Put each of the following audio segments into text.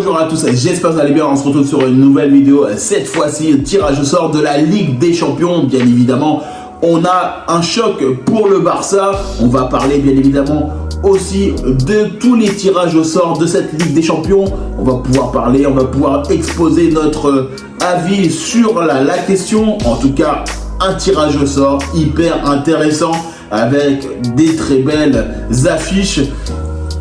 Bonjour à tous, j'espère que vous allez bien. On se retrouve sur une nouvelle vidéo. Cette fois-ci, tirage au sort de la Ligue des Champions. Bien évidemment, on a un choc pour le Barça. On va parler bien évidemment aussi de tous les tirages au sort de cette Ligue des Champions. On va pouvoir parler, on va pouvoir exposer notre avis sur la question. En tout cas, un tirage au sort hyper intéressant avec des très belles affiches.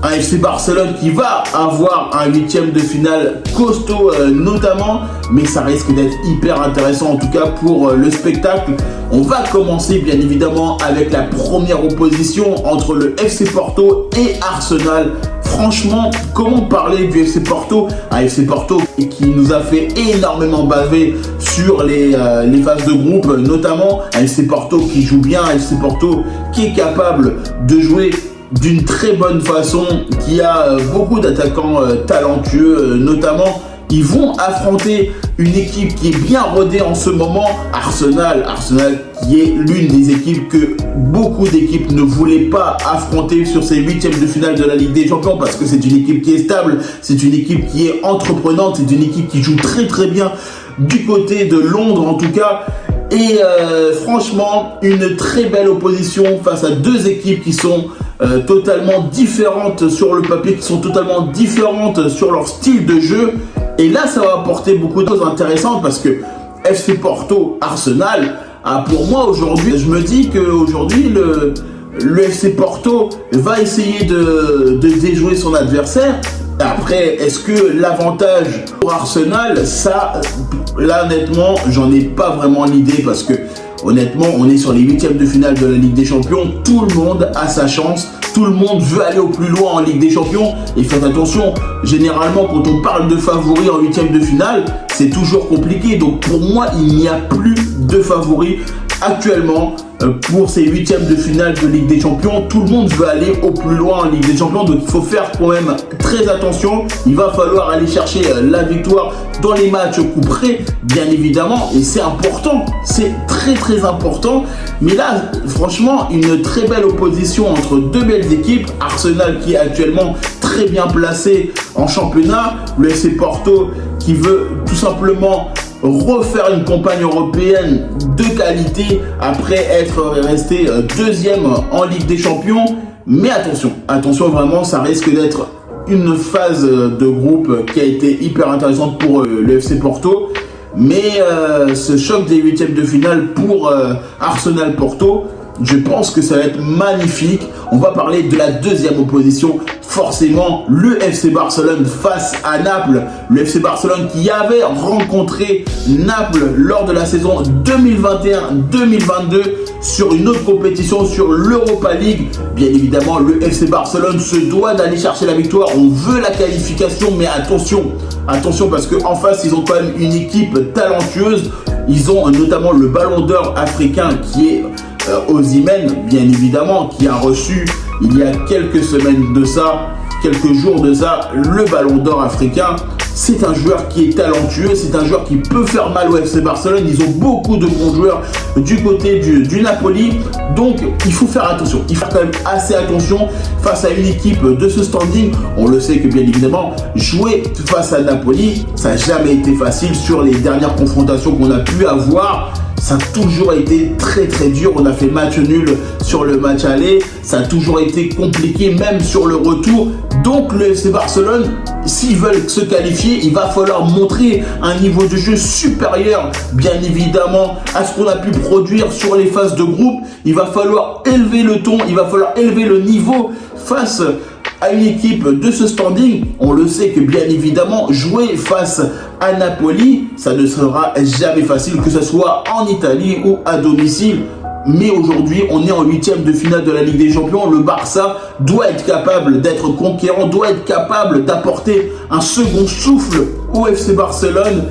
Un FC Barcelone qui va avoir un huitième de finale costaud notamment, mais ça risque d'être hyper intéressant en tout cas pour le spectacle. On va commencer bien évidemment avec la première opposition entre le FC Porto et Arsenal. Franchement, comment parler du FC Porto? Un FC Porto qui nous a fait énormément baver sur les phases de groupe, notamment un FC Porto qui joue bien, un FC Porto qui est capable de jouer d'une très bonne façon, qui a beaucoup d'attaquants talentueux notamment. Ils vont affronter une équipe qui est bien rodée en ce moment, Arsenal qui est l'une des équipes que beaucoup d'équipes ne voulaient pas affronter sur ces huitièmes de finale de la Ligue des Champions, parce que c'est une équipe qui est stable, c'est une équipe qui est entreprenante, c'est une équipe qui joue très bien du côté de Londres en tout cas. Et franchement, une très belle opposition face à deux équipes qui sont totalement différentes sur le papier, qui sont totalement différentes sur leur style de jeu. Et là, ça va apporter beaucoup de choses intéressantes parce que FC Porto, Arsenal, pour moi aujourd'hui, je me dis qu'aujourd'hui, le FC Porto va essayer de déjouer son adversaire. Après, est-ce que l'avantage pour Arsenal, ça, là honnêtement, j'en ai pas vraiment l'idée parce que honnêtement, on est sur les huitièmes de finale de la Ligue des Champions. Tout le monde a sa chance. Tout le monde veut aller au plus loin en Ligue des Champions. Et faites attention, généralement, quand on parle de favoris en huitièmes de finale, c'est toujours compliqué. Donc pour moi, il n'y a plus de favoris actuellement pour ces huitièmes de finale de Ligue des Champions. Tout le monde veut aller au plus loin en Ligue des Champions, donc il faut faire quand même très attention. Il va falloir aller chercher la victoire dans les matchs coup près, bien évidemment, et c'est important, c'est très important. Mais là, franchement, une très belle opposition entre deux belles équipes. Arsenal qui est actuellement très bien placé en championnat, le FC Porto qui veut tout simplement refaire une campagne européenne de qualité après être resté deuxième en Ligue des Champions. Mais attention vraiment, ça risque d'être une phase de groupe qui a été hyper intéressante pour le FC Porto. Mais ce choc des huitièmes de finale pour Arsenal Porto, je pense que ça va être magnifique. On va parler de la deuxième opposition. Forcément, le FC Barcelone face à Naples. Le FC Barcelone qui avait rencontré Naples lors de la saison 2021-2022 sur une autre compétition, sur l'Europa League. Bien évidemment, le FC Barcelone se doit d'aller chercher la victoire. On veut la qualification, mais attention parce qu'en face, ils ont quand même une équipe talentueuse. Ils ont notamment le ballon d'or africain qui est Osimhen, bien évidemment, qui a reçu il y a quelques semaines de ça, quelques jours de ça, le ballon d'or africain. C'est un joueur qui est talentueux, c'est un joueur qui peut faire mal au FC Barcelone. Ils ont beaucoup de bons joueurs du côté du Napoli. Donc, il faut faire attention. Il faut quand même assez attention face à une équipe de ce standing. On le sait que, bien évidemment, jouer face à Napoli, ça n'a jamais été facile sur les dernières confrontations qu'on a pu avoir. Ça a toujours été très dur. On a fait match nul sur le match aller. Ça a toujours été compliqué, même sur le retour. Donc le FC Barcelone, s'ils veulent se qualifier, il va falloir montrer un niveau de jeu supérieur, bien évidemment, à ce qu'on a pu produire sur les phases de groupe. Il va falloir élever le ton, il va falloir élever le niveau face à une équipe de ce standing. On le sait que bien évidemment, jouer face à Napoli, ça ne sera jamais facile, que ce soit en Italie ou à domicile. Mais aujourd'hui, on est en huitième de finale de la Ligue des Champions. Le Barça doit être capable d'être conquérant, doit être capable d'apporter un second souffle au FC Barcelone.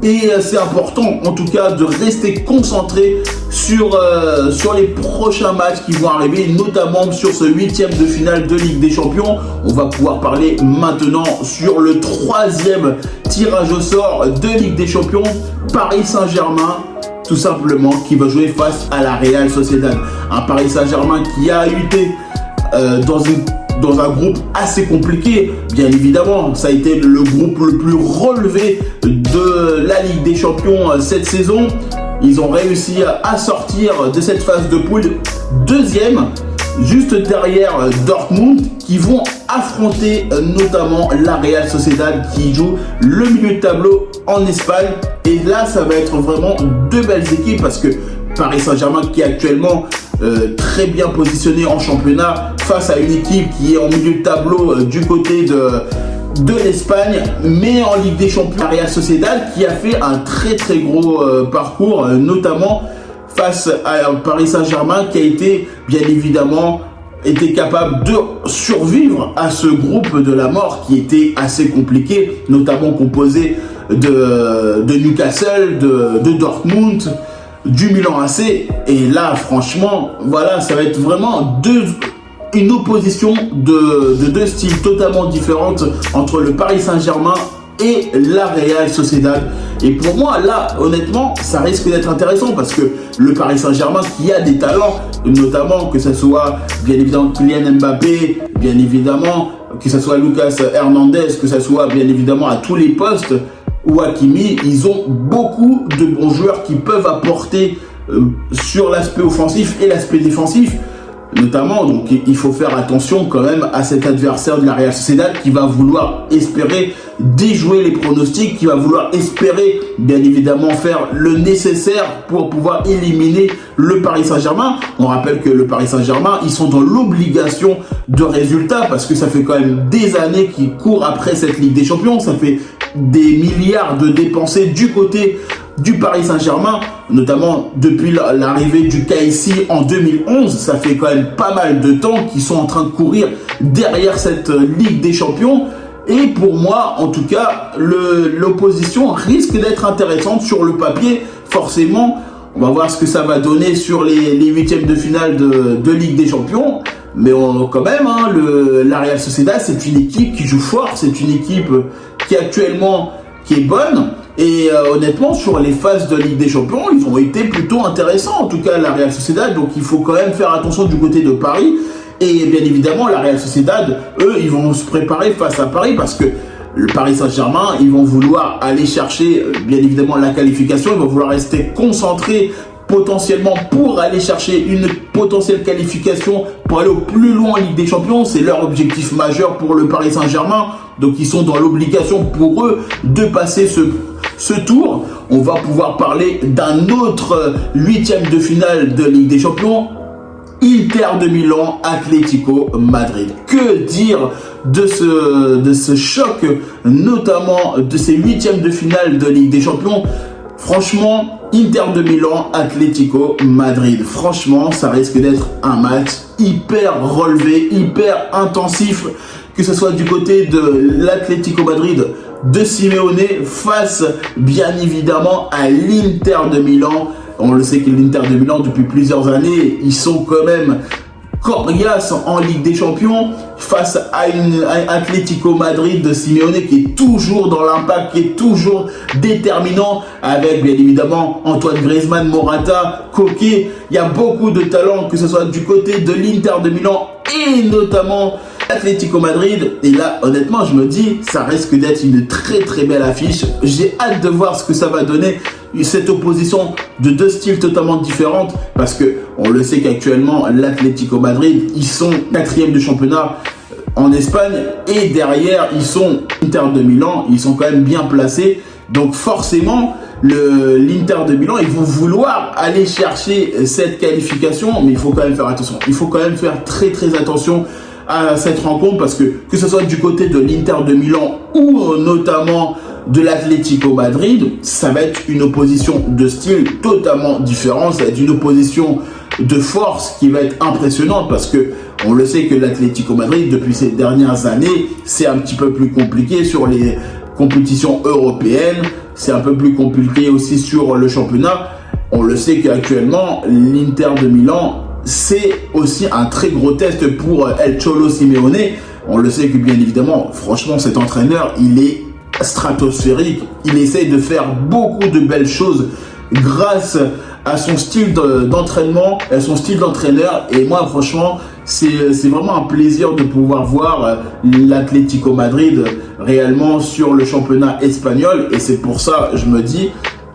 Et c'est important en tout cas de rester concentré sur les prochains matchs qui vont arriver, notamment sur ce huitième de finale de Ligue des Champions. On va pouvoir parler maintenant sur le troisième tirage au sort de Ligue des Champions. Paris Saint-Germain, tout simplement, qui va jouer face à la Real Sociedad. Un Paris Saint-Germain qui a été dans une dans un groupe assez compliqué. Bien évidemment, ça a été le groupe le plus relevé de la Ligue des Champions cette saison. Ils ont réussi à sortir de cette phase de poule deuxième, juste derrière Dortmund, qui vont affronter notamment la Real Sociedad qui joue le milieu de tableau en Espagne. Et là, ça va être vraiment deux belles équipes parce que Paris Saint-Germain qui est actuellement très bien positionné en championnat face à une équipe qui est en milieu de tableau du côté de l'Espagne, mais en Ligue des Champions, la Real Sociedad qui a fait un très gros parcours, notamment face à Paris Saint-Germain qui a été bien évidemment capable de survivre à ce groupe de la mort qui était assez compliqué, notamment composé de Newcastle, de Dortmund, du Milan AC. Et là franchement voilà, ça va être vraiment une opposition de deux styles totalement différentes entre le Paris Saint-Germain et la Real Sociedad. Et pour moi, là, honnêtement, ça risque d'être intéressant parce que le Paris Saint-Germain qui a des talents, notamment que ce soit bien évidemment Kylian Mbappé, bien évidemment que ce soit Lucas Hernandez, que ce soit bien évidemment à tous les postes, ou Hakimi, ils ont beaucoup de bons joueurs qui peuvent apporter sur l'aspect offensif et l'aspect défensif. Notamment, donc il faut faire attention quand même à cet adversaire de la Real Sociedad qui va vouloir espérer déjouer les pronostics, qui va vouloir espérer bien évidemment faire le nécessaire pour pouvoir éliminer le Paris Saint-Germain. On rappelle que le Paris Saint-Germain, ils sont dans l'obligation de résultats parce que ça fait quand même des années qu'ils courent après cette Ligue des Champions. Ça fait des milliards de dépensés du côté du Paris Saint-Germain, notamment depuis l'arrivée du KSI en 2011. Ça fait quand même pas mal de temps qu'ils sont en train de courir derrière cette Ligue des Champions. Et pour moi, en tout cas, l'opposition risque d'être intéressante sur le papier. Forcément, on va voir ce que ça va donner sur les huitièmes de finale de Ligue des Champions. Mais quand même, hein, la Real Sociedad, c'est une équipe qui joue fort. C'est une équipe qui est bonne. Et honnêtement, sur les phases de Ligue des Champions, ils ont été plutôt intéressants. En tout cas, la Real Sociedad. Donc, il faut quand même faire attention du côté de Paris. Et bien évidemment, la Real Sociedad, eux, ils vont se préparer face à Paris parce que le Paris Saint-Germain, ils vont vouloir aller chercher, bien évidemment, la qualification. Ils vont vouloir rester concentrés potentiellement pour aller chercher une potentielle qualification pour aller au plus loin en Ligue des Champions. C'est leur objectif majeur pour le Paris Saint-Germain. Donc, ils sont dans l'obligation pour eux de passer ce tour. On va pouvoir parler d'un autre huitième de finale de Ligue des Champions. Inter de Milan, Atlético Madrid. Que dire de ce choc, notamment de ces huitièmes de finale de Ligue des Champions? Franchement, Inter de Milan, Atlético Madrid. Franchement, ça risque d'être un match hyper relevé, hyper intensif, que ce soit du côté de l'Atlético Madrid de Simeone face, bien évidemment, à l'Inter de Milan. On le sait que l'Inter de Milan, depuis plusieurs années, ils sont quand même coriaces en Ligue des Champions face à un Atlético Madrid de Simeone qui est toujours dans l'impact, qui est toujours déterminant avec bien évidemment Antoine Griezmann, Morata, Koké. Il y a beaucoup de talents, que ce soit du côté de l'Inter de Milan et notamment Atlético Madrid. Et là, honnêtement, je me dis, ça risque d'être une très belle affiche. J'ai hâte de voir ce que ça va donner, cette opposition de deux styles totalement différents, parce que on le sait qu'actuellement l'Atlético Madrid, ils sont 4e du championnat en Espagne et derrière ils sont Inter de Milan, ils sont quand même bien placés. Donc forcément l'Inter de Milan, ils vont vouloir aller chercher cette qualification, mais il faut quand même faire attention. Il faut quand même faire très attention à cette rencontre parce que ce soit du côté de l'Inter de Milan ou notamment de l'Atlético Madrid, ça va être une opposition de style totalement différente. Ça va être une opposition de force qui va être impressionnante parce que on le sait que l'Atlético Madrid, depuis ces dernières années, c'est un petit peu plus compliqué sur les compétitions européennes. C'est un peu plus compliqué aussi sur le championnat. On le sait qu'actuellement, l'Inter de Milan, c'est aussi un très gros test pour El Cholo Simeone. On le sait que bien évidemment, franchement, cet entraîneur, il est stratosphérique. Il essaye de faire beaucoup de belles choses grâce à son style d'entraînement, à son style d'entraîneur. Et moi, franchement, c'est vraiment un plaisir de pouvoir voir l'Atlético Madrid réellement sur le championnat espagnol. Et c'est pour ça, je me dis,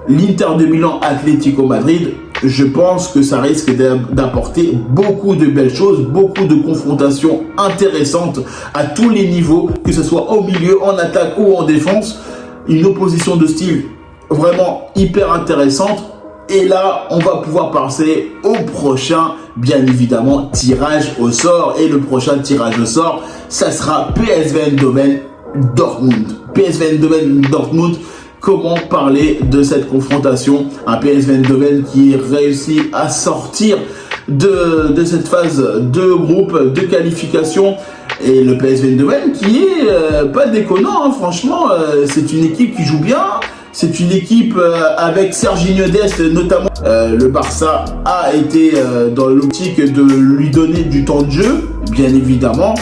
l'Inter de Milan, Atlético Madrid, je pense que ça risque d'apporter beaucoup de belles choses, beaucoup de confrontations intéressantes à tous les niveaux, que ce soit au milieu, en attaque ou en défense. Une opposition de style vraiment hyper intéressante. Et là, on va pouvoir passer au prochain, bien évidemment, tirage au sort. Et le prochain tirage au sort, ça sera PSV Eindhoven Dortmund. PSV Eindhoven Dortmund. Comment parler de cette confrontation? Un PSV Eindhoven qui réussit à sortir de cette phase de groupe de qualification. Et le PSV Eindhoven qui est pas déconnant, hein, franchement, c'est une équipe qui joue bien. C'est une équipe avec Sergiño Dest notamment. Le Barça a été dans l'optique de lui donner du temps de jeu, bien évidemment.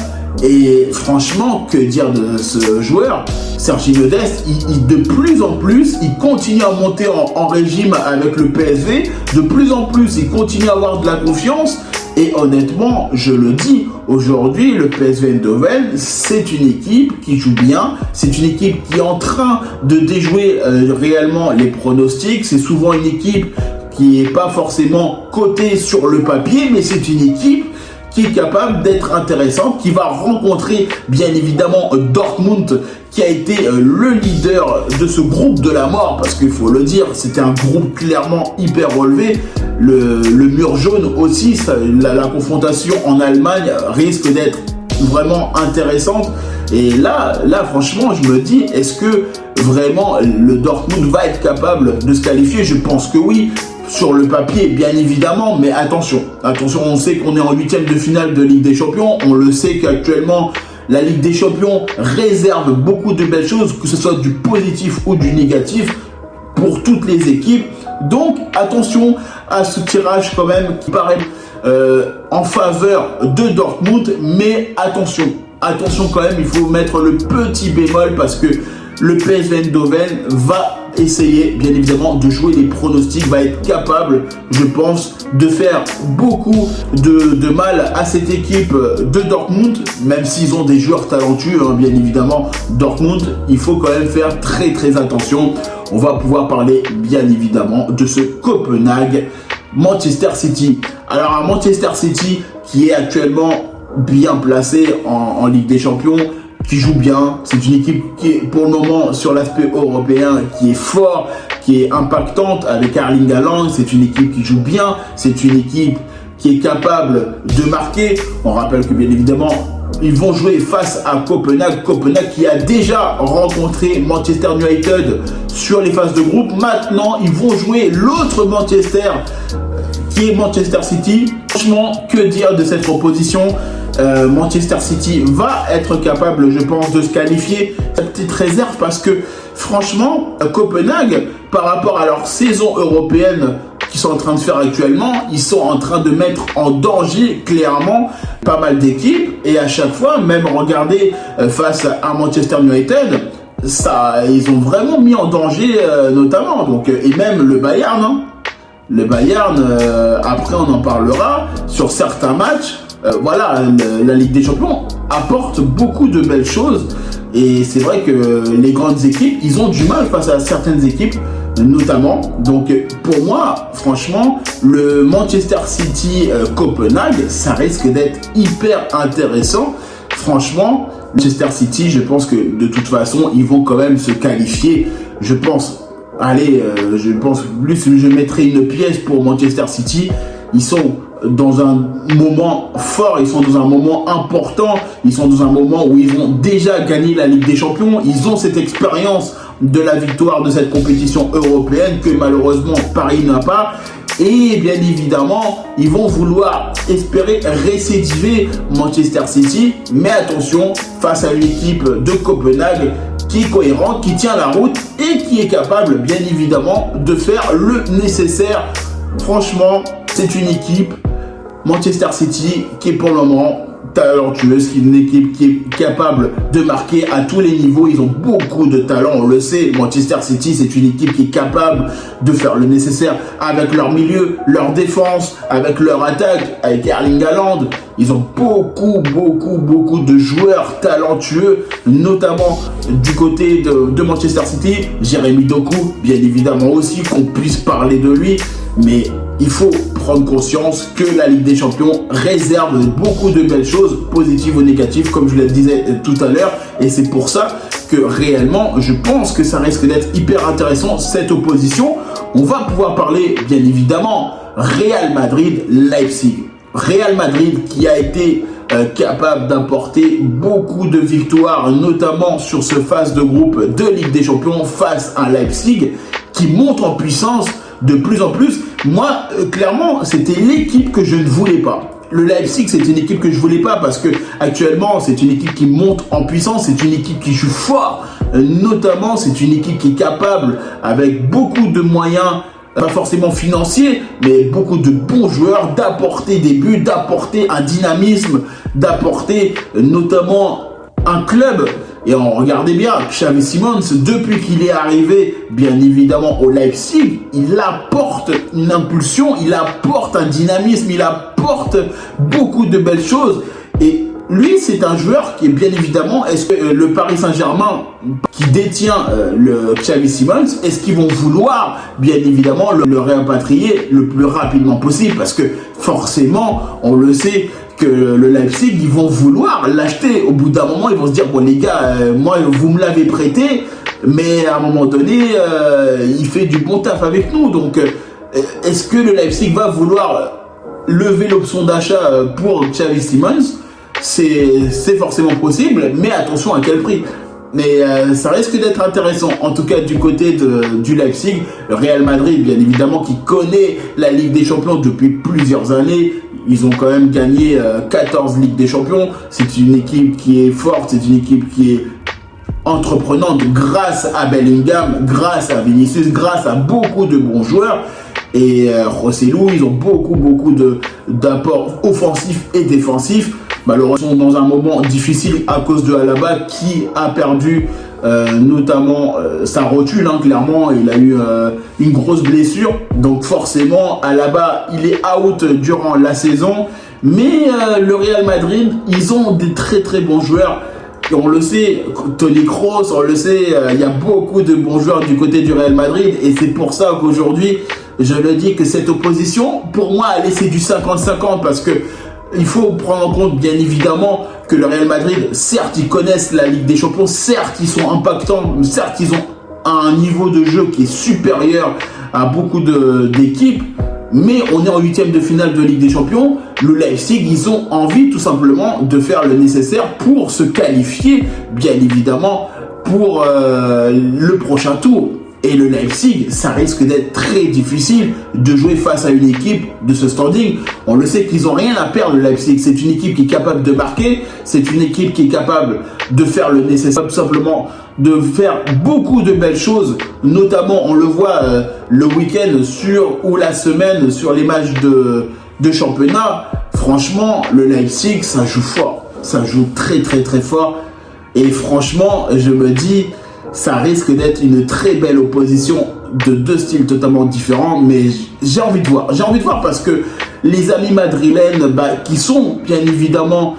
Et franchement, que dire de ce joueur? Sergiño Dest, de plus en plus, il continue à monter en régime avec le PSV. De plus en plus, il continue à avoir de la confiance. Et honnêtement, je le dis, aujourd'hui, le PSV Eindhoven, c'est une équipe qui joue bien. C'est une équipe qui est en train de déjouer réellement les pronostics. C'est souvent une équipe qui n'est pas forcément cotée sur le papier, mais c'est une équipe qui est capable d'être intéressante, qui va rencontrer bien évidemment Dortmund, qui a été le leader de ce groupe de la mort, parce qu'il faut le dire, c'était un groupe clairement hyper relevé. Le mur jaune aussi, la confrontation en Allemagne risque d'être vraiment intéressante. Et là, franchement, je me dis, est-ce que vraiment le Dortmund va être capable de se qualifier? Je pense que oui. Sur le papier, bien évidemment, mais attention, on sait qu'on est en 8e de finale de Ligue des Champions, on le sait qu'actuellement, la Ligue des Champions réserve beaucoup de belles choses, que ce soit du positif ou du négatif, pour toutes les équipes. Donc, attention à ce tirage quand même qui paraît en faveur de Dortmund, mais attention quand même, il faut mettre le petit bémol parce que le PSV Eindhoven va essayer, bien évidemment, de jouer les pronostics, va être capable, je pense, de faire beaucoup de mal à cette équipe de Dortmund, même s'ils ont des joueurs talentueux, hein, bien évidemment. Dortmund, il faut quand même faire très attention. On va pouvoir parler, bien évidemment, de ce Copenhague Manchester City. Alors, à Manchester City, qui est actuellement bien placé en Ligue des Champions, qui joue bien, c'est une équipe qui est pour le moment sur l'aspect européen, qui est fort, qui est impactante avec Erling Haaland. C'est une équipe qui joue bien, c'est une équipe qui est capable de marquer. On rappelle que bien évidemment, ils vont jouer face à Copenhague. Copenhague qui a déjà rencontré Manchester United sur les phases de groupe. Maintenant, ils vont jouer l'autre Manchester, qui est Manchester City. Franchement, que dire de cette proposition? Manchester City va être capable, je pense, de se qualifier. Cette petite réserve parce que franchement, Copenhague, par rapport à leur saison européenne qu'ils sont en train de faire actuellement, ils sont en train de mettre en danger clairement pas mal d'équipes. Et à chaque fois, même regardez face à Manchester United, ils ont vraiment mis en danger notamment. Donc, et même le Bayern, hein. Le Bayern, après on en parlera, sur certains matchs, voilà, la Ligue des Champions apporte beaucoup de belles choses. Et c'est vrai que les grandes équipes, ils ont du mal face à certaines équipes, notamment. Donc pour moi, franchement, le Manchester City Copenhague, ça risque d'être hyper intéressant. Franchement, Manchester City, je pense que de toute façon, ils vont quand même se qualifier. Je pense, je pense plus, je mettrai une pièce pour Manchester City. Ils sont dans un moment fort, ils sont dans un moment important, ils sont dans un moment où ils ont déjà gagné la Ligue des Champions, ils ont cette expérience de la victoire de cette compétition européenne que malheureusement Paris n'a pas. Et bien évidemment, ils vont vouloir espérer récidiver Manchester City. Mais attention, face à une équipe de Copenhague qui est cohérente, qui tient la route et qui est capable, bien évidemment, de faire le nécessaire. Franchement, c'est une équipe, Manchester City, qui est pour le moment talentueuse, une équipe qui est capable de marquer à tous les niveaux. Ils ont beaucoup de talent, on le sait. Manchester City, c'est une équipe qui est capable de faire le nécessaire avec leur milieu, leur défense, avec leur attaque, avec Erling Haaland. Ils ont beaucoup de joueurs talentueux, notamment du côté de Manchester City. Jérémy Doku, bien évidemment aussi, qu'on puisse parler de lui, mais il faut prendre conscience que la Ligue des Champions réserve beaucoup de belles choses, positives ou négatives, comme je le disais tout à l'heure. Et c'est pour ça que réellement, je pense que ça risque d'être hyper intéressant, cette opposition. On va pouvoir parler, bien évidemment, Real Madrid-Leipzig. Real Madrid qui a été capable d'apporter beaucoup de victoires, notamment sur ce phase de groupe de Ligue des Champions face à Leipzig, qui monte en puissance de plus en plus. Moi, clairement, c'était l'équipe que je ne voulais pas. Le Leipzig, c'est une équipe que je voulais pas parce que actuellement, c'est une équipe qui monte en puissance, c'est une équipe qui joue fort. Notamment, c'est une équipe qui est capable, avec beaucoup de moyens, pas forcément financiers, mais beaucoup de bons joueurs, d'apporter des buts, d'apporter un dynamisme, d'apporter notamment un club. Et regardez bien, Xavi Simons, depuis qu'il est arrivé, bien évidemment, au Leipzig, il apporte une impulsion, il apporte un dynamisme, il apporte beaucoup de belles choses. Et lui, c'est un joueur qui est bien évidemment, est-ce que le Paris Saint-Germain, qui détient le Xavi Simons, est-ce qu'ils vont vouloir, bien évidemment, le réimpatrier le plus rapidement possible? Parce que forcément, on le sait, que le Leipzig, ils vont vouloir l'acheter. Au bout d'un moment, ils vont se dire, bon les gars, moi vous me l'avez prêté, mais à un moment donné, il fait du bon taf avec nous. Donc, est-ce que le Leipzig va vouloir lever l'option d'achat pour Xavi Simons? C'est forcément possible, mais attention à quel prix. Mais ça risque d'être intéressant, en tout cas du côté du Leipzig. Le Real Madrid, bien évidemment, qui connaît la Ligue des Champions depuis plusieurs années. Ils ont quand même gagné 14 Ligues des Champions. C'est une équipe qui est forte, c'est une équipe qui est entreprenante grâce à Bellingham, grâce à Vinicius, grâce à beaucoup de bons joueurs. Et Rosselló, ils ont beaucoup d'apports offensifs et défensifs. Malheureusement, ils sont dans un moment difficile à cause de Alaba qui a perdu notamment sa rotule, clairement. Il a eu une grosse blessure, donc forcément Alaba il est out durant la saison. Mais le Real Madrid, ils ont des très bons joueurs. Et on le sait, Toni Kroos, on le sait, il y a beaucoup de bons joueurs du côté du Real Madrid. Et c'est pour ça qu'aujourd'hui, je le dis que cette opposition, pour moi, elle c'est du 50-50 parce que il faut prendre en compte, bien évidemment, que le Real Madrid, certes, ils connaissent la Ligue des Champions, certes, ils sont impactants, certes, ils ont un niveau de jeu qui est supérieur à beaucoup d'équipes, mais on est en 8e de finale de Ligue des Champions. Le Leipzig, ils ont envie tout simplement de faire le nécessaire pour se qualifier, bien évidemment, pour le prochain tour. Et le Leipzig, ça risque d'être très difficile de jouer face à une équipe de ce standing. On le sait qu'ils n'ont rien à perdre, le Leipzig. C'est une équipe qui est capable de marquer. C'est une équipe qui est capable de faire le nécessaire, tout simplement de faire beaucoup de belles choses. Notamment, on le voit le week-end ou la semaine sur les matchs de championnat. Franchement, le Leipzig, ça joue fort. Ça joue très fort. Et franchement, je me dis, ça risque d'être une très belle opposition de deux styles totalement différents, mais j'ai envie de voir. J'ai envie de voir parce que les amis madrilènes, qui sont bien évidemment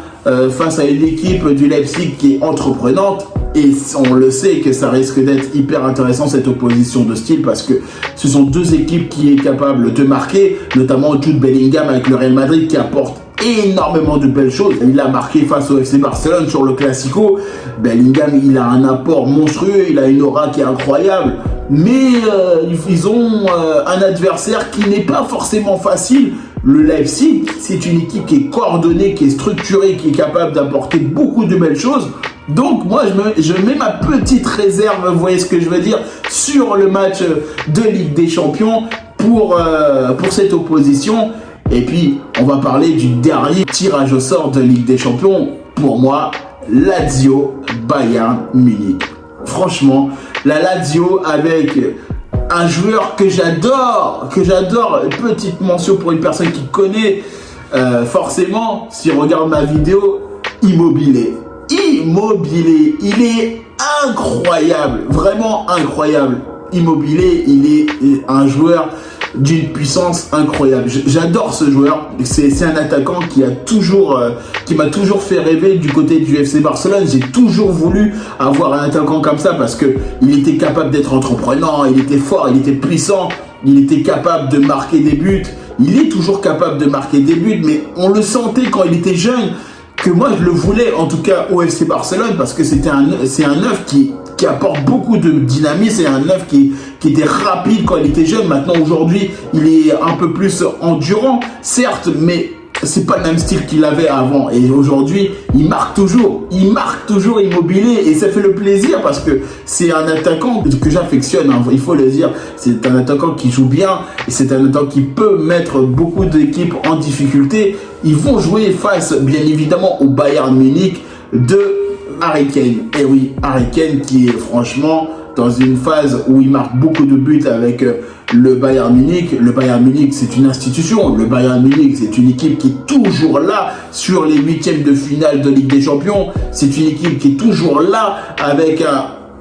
face à une équipe du Leipzig qui est entreprenante, et on le sait que ça risque d'être hyper intéressant cette opposition de style parce que ce sont deux équipes qui sont capables de marquer, notamment Jude Bellingham avec le Real Madrid qui apporte énormément de belles choses. Il a marqué face au FC Barcelone sur le Classico. Bellingham, il a un apport monstrueux, il a une aura qui est incroyable. Mais ils ont un adversaire qui n'est pas forcément facile. Le Leipzig, c'est une équipe qui est coordonnée, qui est structurée, qui est capable d'apporter beaucoup de belles choses. Donc moi, je mets ma petite réserve, vous voyez ce que je veux dire, sur le match de Ligue des Champions pour cette opposition. Et puis, on va parler du dernier tirage au sort de Ligue des Champions. Pour moi, Lazio Bayern Munich. Franchement, la Lazio avec un joueur que j'adore, petite mention pour une personne qui connaît forcément, si on regarde ma vidéo, Immobilier, il est incroyable, vraiment incroyable. Immobilier, il est un joueur d'une puissance incroyable. J'adore ce joueur. C'est un attaquant qui m'a toujours fait rêver du côté du FC Barcelone. J'ai toujours voulu avoir un attaquant comme ça parce que il était capable d'être entreprenant, il était fort, il était puissant, il était capable de marquer des buts. Il est toujours capable de marquer des buts, mais on le sentait quand il était jeune, que moi je le voulais en tout cas au FC Barcelone parce que c'est un neuf qui apporte beaucoup de dynamisme, c'est un neuf qui était rapide quand il était jeune. Maintenant aujourd'hui il est un peu plus endurant certes, mais c'est pas le même style qu'il avait avant, et aujourd'hui il marque toujours Immobilier, et ça fait le plaisir parce que c'est un attaquant que j'affectionne, hein, il faut le dire. C'est un attaquant qui joue bien et c'est un attaquant qui peut mettre beaucoup d'équipes en difficulté. Ils vont jouer face bien évidemment au Bayern Munich de Harry Kane. Et oui, Harry Kane qui est franchement dans une phase où il marque beaucoup de buts avec le Bayern Munich. Le Bayern Munich, c'est une institution. Le Bayern Munich, c'est une équipe qui est toujours là sur les huitièmes de finale de Ligue des Champions. C'est une équipe qui est toujours là avec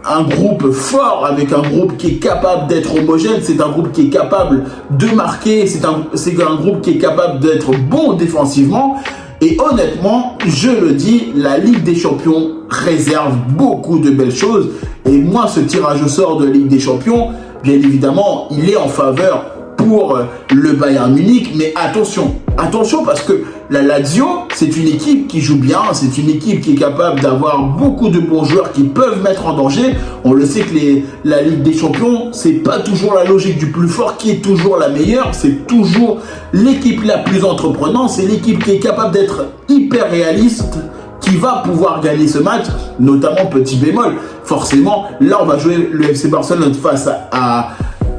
un groupe fort, avec un groupe qui est capable d'être homogène. C'est un groupe qui est capable de marquer. C'est un groupe qui est capable d'être bon défensivement. Et honnêtement, je le dis, la Ligue des Champions réserve beaucoup de belles choses. Et moi, ce tirage au sort de Ligue des Champions, bien évidemment, il est en faveur pour le Bayern Munich. Mais attention parce que la Lazio, c'est une équipe qui joue bien, c'est une équipe qui est capable d'avoir beaucoup de bons joueurs qui peuvent mettre en danger. On le sait que la Ligue des Champions, c'est pas toujours la logique du plus fort qui est toujours la meilleure, c'est toujours l'équipe la plus entreprenante, c'est l'équipe qui est capable d'être hyper réaliste qui va pouvoir gagner ce match, notamment petit bémol. Forcément, là on va jouer le FC Barcelone face à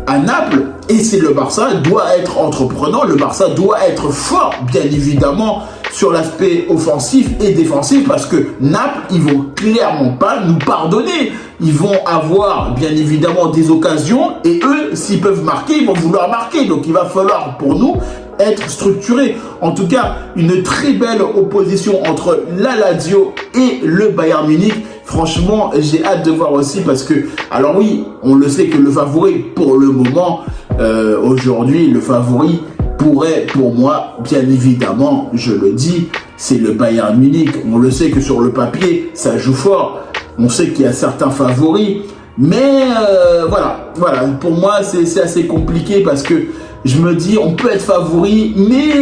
Naples, et c'est le Barça doit être entreprenant, le Barça doit être fort bien évidemment sur l'aspect offensif et défensif, parce que Naples, ils vont clairement pas nous pardonner. Ils vont avoir bien évidemment des occasions, et eux, s'ils peuvent marquer, ils vont vouloir marquer. Donc il va falloir pour nous être structuré. En tout cas, une très belle opposition entre la Lazio et le Bayern Munich. Franchement, j'ai hâte de voir aussi parce que, alors oui, on le sait que le favori pour le moment, aujourd'hui, le favori pourrait, pour moi, bien évidemment, je le dis, c'est le Bayern Munich. On le sait que sur le papier, ça joue fort. On sait qu'il y a certains favoris. Mais voilà, pour moi, c'est assez compliqué parce que je me dis, on peut être favori, mais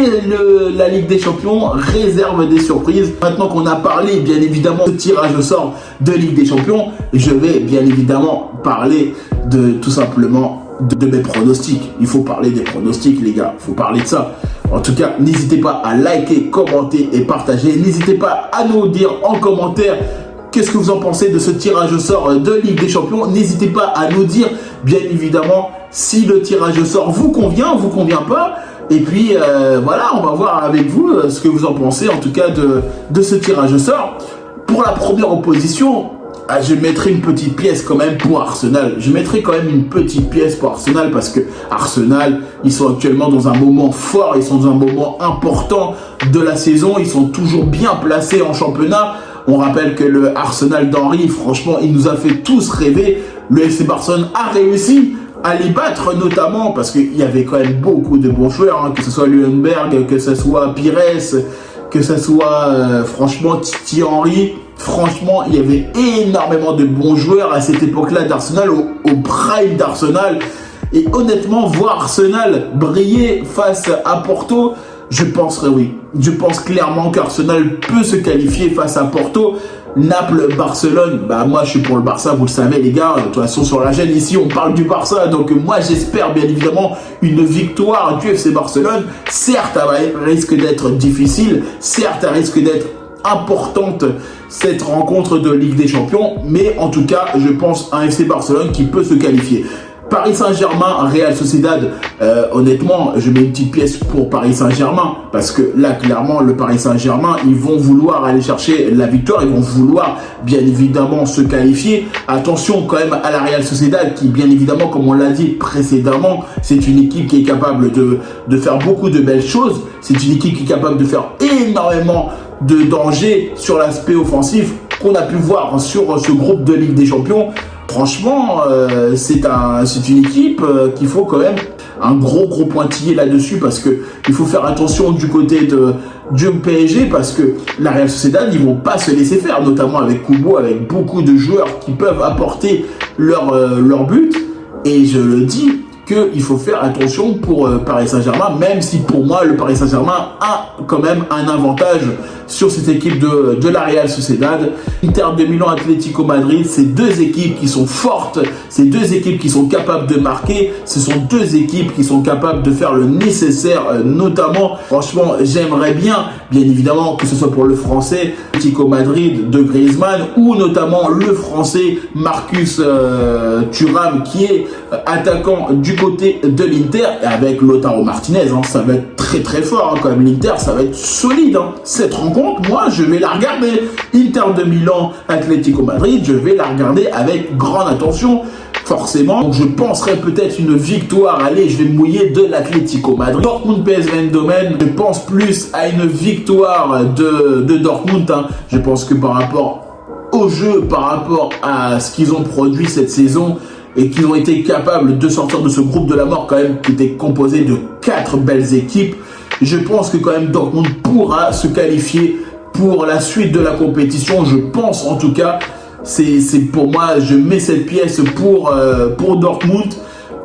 la Ligue des Champions réserve des surprises. Maintenant qu'on a parlé, bien évidemment, de tirage au sort de Ligue des Champions, je vais bien évidemment parler de tout simplement de mes pronostics. Il faut parler des pronostics, les gars. Il faut parler de ça. En tout cas, n'hésitez pas à liker, commenter et partager. N'hésitez pas à nous dire en commentaire qu'est-ce que vous en pensez de ce tirage au sort de Ligue des Champions. N'hésitez pas à nous dire, bien évidemment, si le tirage au sort vous convient pas. Et puis, voilà, on va voir avec vous ce que vous en pensez, en tout cas, de ce tirage au sort. Pour la première opposition, je mettrai une petite pièce quand même pour Arsenal. Je mettrai quand même une petite pièce pour Arsenal parce que Arsenal, ils sont actuellement dans un moment fort, ils sont dans un moment important de la saison. Ils sont toujours bien placés en championnat. On rappelle que le Arsenal d'Henry, franchement, il nous a fait tous rêver. Le FC Barcelone a réussi à les battre, notamment parce qu'il y avait quand même beaucoup de bons joueurs, hein, que ce soit Lundberg, que ce soit Pires, que ce soit franchement Thierry Henry. Franchement, il y avait énormément de bons joueurs à cette époque-là d'Arsenal, au prime d'Arsenal. Et honnêtement, voir Arsenal briller face à Porto, je penserais oui. Je pense clairement qu'Arsenal peut se qualifier face à Porto. Naples, Barcelone, bah moi je suis pour le Barça, vous le savez les gars, de toute façon sur la chaîne ici on parle du Barça, donc moi j'espère bien évidemment une victoire du FC Barcelone. Certes, elle risque d'être difficile, certes, elle risque d'être importante cette rencontre de Ligue des Champions, mais en tout cas je pense à un FC Barcelone qui peut se qualifier. Paris Saint-Germain, Real Sociedad, honnêtement, je mets une petite pièce pour Paris Saint-Germain parce que là, clairement, le Paris Saint-Germain, ils vont vouloir aller chercher la victoire, ils vont vouloir bien évidemment se qualifier. Attention quand même à la Real Sociedad qui, bien évidemment, comme on l'a dit précédemment, c'est une équipe qui est capable de faire beaucoup de belles choses. C'est une équipe qui est capable de faire énormément de dangers sur l'aspect offensif qu'on a pu voir sur ce groupe de Ligue des Champions. Franchement, c'est une équipe qu'il faut quand même un gros pointillé là-dessus parce que il faut faire attention du côté du PSG parce que la Real Sociedad, ils vont pas se laisser faire, notamment avec Kubo, avec beaucoup de joueurs qui peuvent apporter leur but. Et je le dis, qu'il faut faire attention pour Paris Saint-Germain, même si pour moi, le Paris Saint-Germain a quand même un avantage sur cette équipe de la Real Sociedad. Inter de Milan, Atlético Madrid, c'est deux équipes qui sont fortes, c'est deux équipes qui sont capables de marquer, ce sont deux équipes qui sont capables de faire le nécessaire, notamment, franchement, j'aimerais bien évidemment, que ce soit pour le français, Atlético Madrid de Griezmann, ou notamment le français Marcus Thuram, qui est attaquant du côté de l'Inter, et avec Lautaro Martinez, hein, ça va être très fort, hein, quand même, l'Inter, ça va être solide, hein. Cette rencontre, moi, je vais la regarder. Inter de Milan, Atlético Madrid, je vais la regarder avec grande attention, forcément. Donc, je penserais peut-être une victoire, allez, je vais me mouiller de l'Atlético Madrid. Dortmund PSV Eindhoven, je pense plus à une victoire de Dortmund, hein. Je pense que par rapport au jeu, par rapport à ce qu'ils ont produit cette saison, et qu'ils ont été capables de sortir de ce groupe de la mort quand même, qui était composé de 4 belles équipes, je pense que quand même Dortmund pourra se qualifier pour la suite de la compétition. Je pense en tout cas, c'est pour moi, je mets cette pièce pour Dortmund.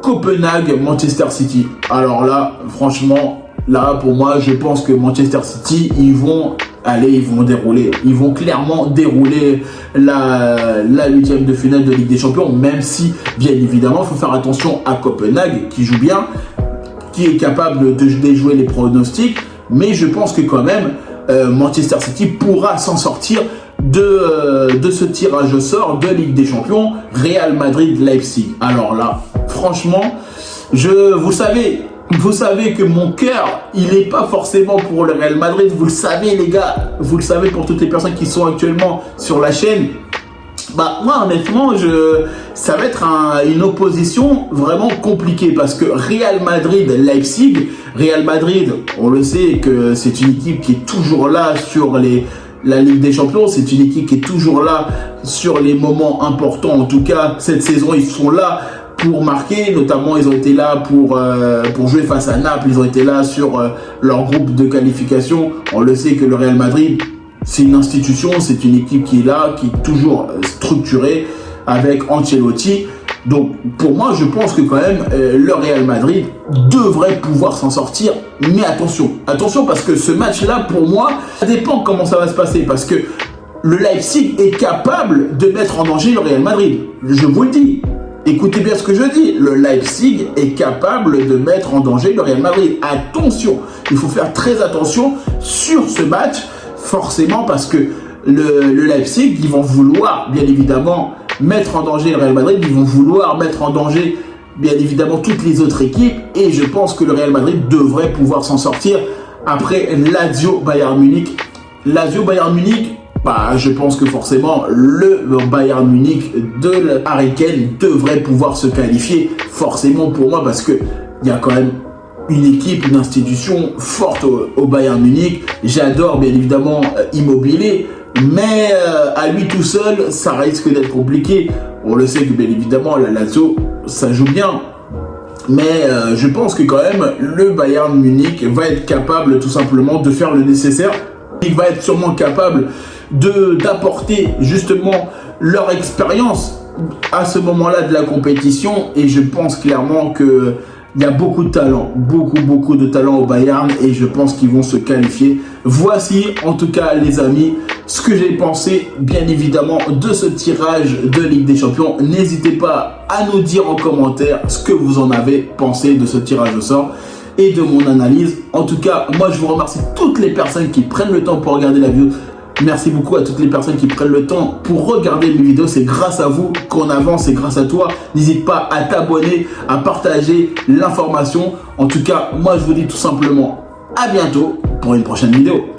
Copenhague, Manchester City. Alors là, franchement, là pour moi, je pense que Manchester City, ils vont dérouler. Ils vont clairement dérouler la 8e de finale de Ligue des Champions, même si, bien évidemment, il faut faire attention à Copenhague, qui joue bien, qui est capable de déjouer les pronostics. Mais je pense que quand même, Manchester City pourra s'en sortir de ce tirage au sort de Ligue des Champions, Real Madrid-Leipzig. Alors là, franchement, vous savez que mon cœur, il n'est pas forcément pour le Real Madrid. Vous le savez, les gars. Vous le savez pour toutes les personnes qui sont actuellement sur la chaîne. Bah, moi, honnêtement, ça va être une opposition vraiment compliquée parce que Real Madrid-Leipzig, Real Madrid, on le sait que c'est une équipe qui est toujours là sur la Ligue des Champions. C'est une équipe qui est toujours là sur les moments importants. En tout cas, cette saison, ils sont là pour marquer, notamment ils ont été là pour jouer face à Naples, ils ont été là sur leur groupe de qualification. On le sait que le Real Madrid, c'est une institution, c'est une équipe qui est là, qui est toujours structurée avec Ancelotti. Donc pour moi, je pense que quand même le Real Madrid devrait pouvoir s'en sortir. Mais attention parce que ce match-là, pour moi, ça dépend comment ça va se passer, parce que le Leipzig est capable de mettre en danger le Real Madrid. Je vous le dis. Écoutez bien ce que je dis, le Leipzig est capable de mettre en danger le Real Madrid. Attention, il faut faire très attention sur ce match, forcément, parce que le Leipzig, ils vont vouloir, bien évidemment, mettre en danger le Real Madrid, ils vont vouloir mettre en danger, bien évidemment, toutes les autres équipes, et je pense que le Real Madrid devrait pouvoir s'en sortir après Lazio-Bayern Munich. Lazio-Bayern Munich, bah, je pense que forcément le Bayern Munich de Harry Kane devrait pouvoir se qualifier, forcément pour moi, parce que il y a quand même une équipe, une institution forte au Bayern Munich. J'adore bien évidemment Immobilier, mais à lui tout seul, ça risque d'être compliqué. On le sait que bien évidemment la Lazio, ça joue bien. Mais je pense que quand même le Bayern Munich va être capable tout simplement de faire le nécessaire. Il va être sûrement capable d'apporter justement leur expérience à ce moment-là de la compétition, et je pense clairement que il y a beaucoup de talent, beaucoup de talent au Bayern, et je pense qu'ils vont se qualifier. Voici en tout cas les amis ce que j'ai pensé bien évidemment de ce tirage de Ligue des Champions. N'hésitez pas à nous dire en commentaire ce que vous en avez pensé de ce tirage au sort et de mon analyse. En tout cas, moi je vous remercie toutes les personnes qui prennent le temps pour regarder la vidéo. Merci beaucoup à toutes les personnes qui prennent le temps pour regarder mes vidéos. C'est grâce à vous qu'on avance, c'est grâce à toi. N'hésite pas à t'abonner, à partager l'information. En tout cas, moi je vous dis tout simplement à bientôt pour une prochaine vidéo.